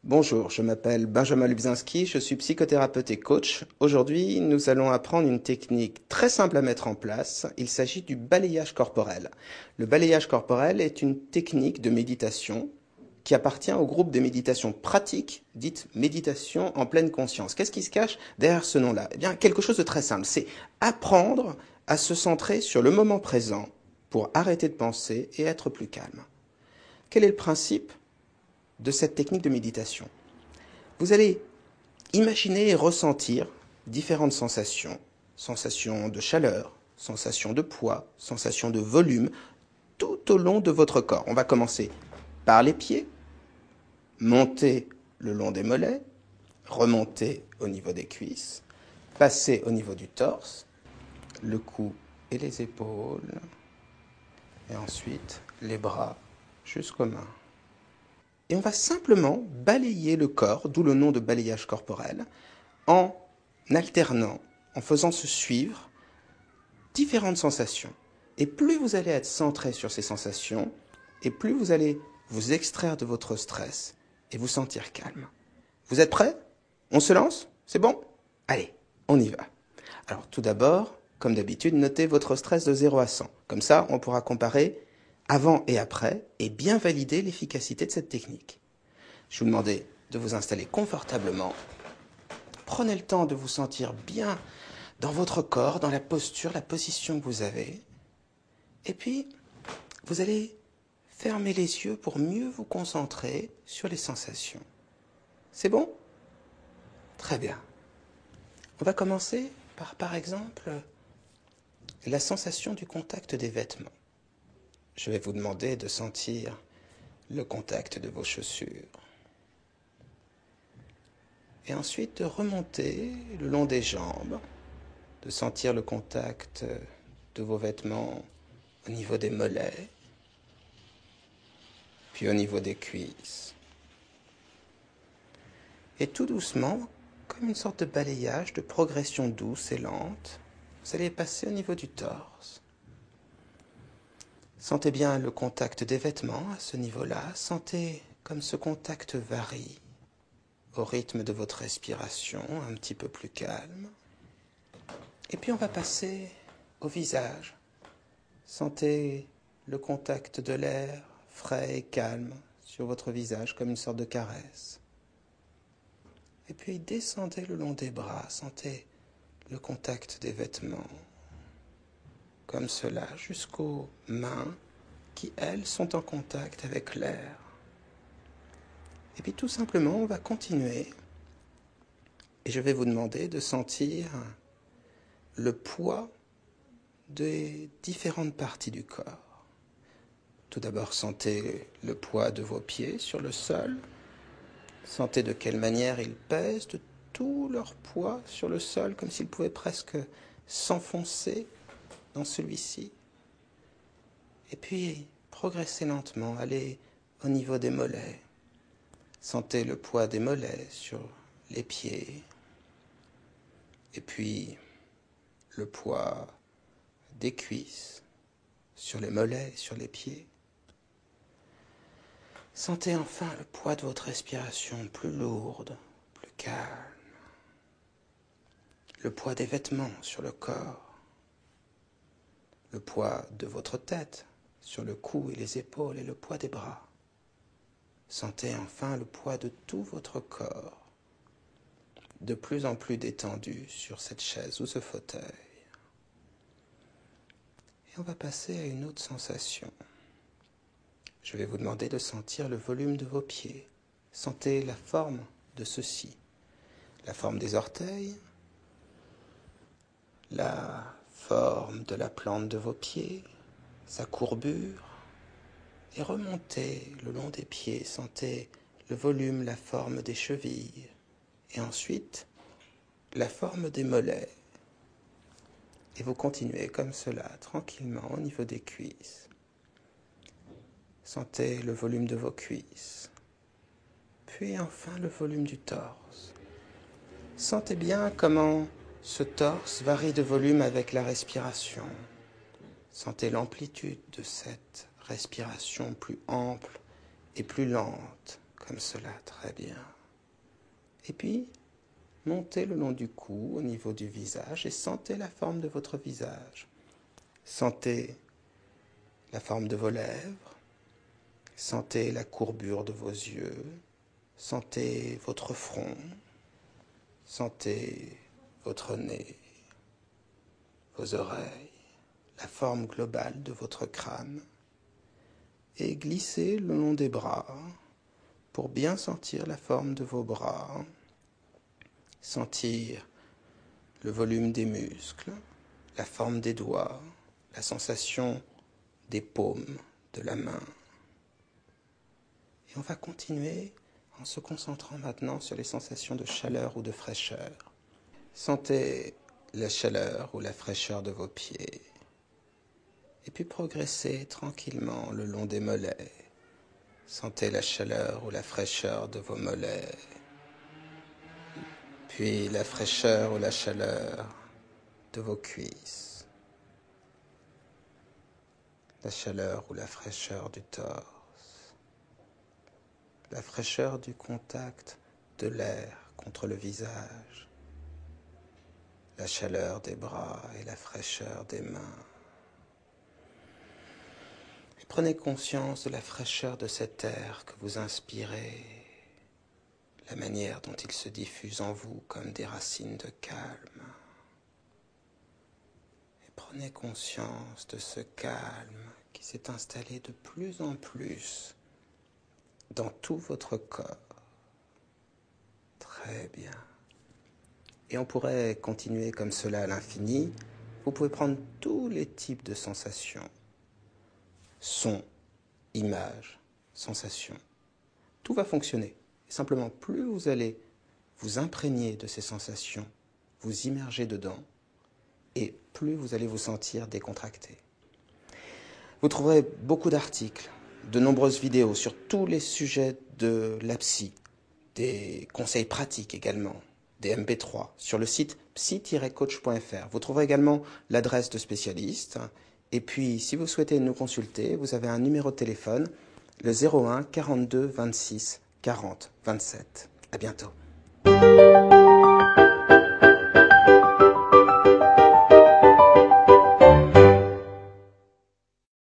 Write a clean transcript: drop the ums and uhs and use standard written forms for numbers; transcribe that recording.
Bonjour, je m'appelle Benjamin Lubzinski, je suis psychothérapeute et coach. Aujourd'hui, nous allons apprendre une technique très simple à mettre en place. Il s'agit du balayage corporel. Le balayage corporel est une technique de méditation qui appartient au groupe des méditations pratiques, dites méditation en pleine conscience. Qu'est-ce qui se cache derrière ce nom-là? Eh bien, quelque chose de très simple. C'est apprendre à se centrer sur le moment présent pour arrêter de penser et être plus calme. Quel est le principe de cette technique de méditation? Vous allez imaginer et ressentir différentes sensations. Sensations de chaleur, sensations de poids, sensations de volume, tout au long de votre corps. On va commencer par les pieds, monter le long des mollets, remonter au niveau des cuisses, passer au niveau du torse, le cou et les épaules, et ensuite les bras jusqu'aux mains. Et on va simplement balayer le corps, d'où le nom de balayage corporel, en alternant, en faisant se suivre différentes sensations. Et plus vous allez être centré sur ces sensations, et plus vous allez vous extraire de votre stress et vous sentir calme. Vous êtes prêts? On se lance? C'est bon? Allez, on y va. Alors tout d'abord, comme d'habitude, notez votre stress de 0 à 100. Comme ça, on pourra comparer avant et après et bien valider l'efficacité de cette technique. Je vous demandais de vous installer confortablement. Prenez le temps de vous sentir bien dans votre corps, dans la posture, la position que vous avez. Et puis, vous allez fermer les yeux pour mieux vous concentrer sur les sensations. C'est bon? Très bien. On va commencer par exemple, la sensation du contact des vêtements. Je vais vous demander de sentir le contact de vos chaussures. Et ensuite de remonter le long des jambes, de sentir le contact de vos vêtements au niveau des mollets, puis au niveau des cuisses. Et tout doucement, comme une sorte de balayage, de progression douce et lente, vous allez passer au niveau du torse. Sentez bien le contact des vêtements à ce niveau-là. Sentez comme ce contact varie au rythme de votre respiration, un petit peu plus calme. Et puis on va passer au visage. Sentez le contact de l'air frais et calme sur votre visage comme une sorte de caresse. Et puis descendez le long des bras, sentez le contact des vêtements, comme cela, jusqu'aux mains qui, elles, sont en contact avec l'air. Et puis tout simplement, on va continuer. Et je vais vous demander de sentir le poids des différentes parties du corps. Tout d'abord, sentez le poids de vos pieds sur le sol. Sentez de quelle manière ils pèsent de tout leur poids sur le sol, comme s'ils pouvaient presque s'enfoncer dans celui-ci. Et puis, progressez lentement, allez au niveau des mollets. Sentez le poids des mollets sur les pieds. Et puis, le poids des cuisses sur les mollets, sur les pieds. Sentez enfin le poids de votre respiration plus lourde, plus calme. Le poids des vêtements sur le corps. Le poids de votre tête sur le cou et les épaules et le poids des bras. Sentez enfin le poids de tout votre corps, de plus en plus détendu sur cette chaise ou ce fauteuil. Et on va passer à une autre sensation. Je vais vous demander de sentir le volume de vos pieds. Sentez la forme de ceux-ci. La forme des orteils, la forme de la plante de vos pieds, sa courbure. Et remontez le long des pieds. Sentez le volume, la forme des chevilles. Et ensuite, la forme des mollets. Et vous continuez comme cela, tranquillement, au niveau des cuisses. Sentez le volume de vos cuisses. Puis enfin le volume du torse. Sentez bien comment ce torse varie de volume avec la respiration. Sentez l'amplitude de cette respiration plus ample et plus lente, comme cela, très bien. Et puis, montez le long du cou, au niveau du visage, et sentez la forme de votre visage. Sentez la forme de vos lèvres, sentez la courbure de vos yeux, sentez votre front, sentez votre nez, vos oreilles, la forme globale de votre crâne, et glissez le long des bras pour bien sentir la forme de vos bras, sentir le volume des muscles, la forme des doigts, la sensation des paumes de la main. Et on va continuer en se concentrant maintenant sur les sensations de chaleur ou de fraîcheur. Sentez la chaleur ou la fraîcheur de vos pieds. Et puis progressez tranquillement le long des mollets. Sentez la chaleur ou la fraîcheur de vos mollets. Puis la fraîcheur ou la chaleur de vos cuisses. La chaleur ou la fraîcheur du torse. La fraîcheur du contact de l'air contre le visage. La chaleur des bras et la fraîcheur des mains. Et prenez conscience de la fraîcheur de cet air que vous inspirez, la manière dont il se diffuse en vous comme des racines de calme. Et prenez conscience de ce calme qui s'est installé de plus en plus dans tout votre corps. Très bien. Et on pourrait continuer comme cela à l'infini. Vous pouvez prendre tous les types de sensations. Sons, images, sensations. Tout va fonctionner. Et simplement, plus vous allez vous imprégner de ces sensations, vous immerger dedans, et plus vous allez vous sentir décontracté. Vous trouverez beaucoup d'articles, de nombreuses vidéos sur tous les sujets de la psy, des conseils pratiques également, des MP3, sur le site psy-coach.fr. Vous trouverez également l'adresse de spécialistes. Et puis, si vous souhaitez nous consulter, vous avez un numéro de téléphone, le 01 42 26 40 27. À bientôt.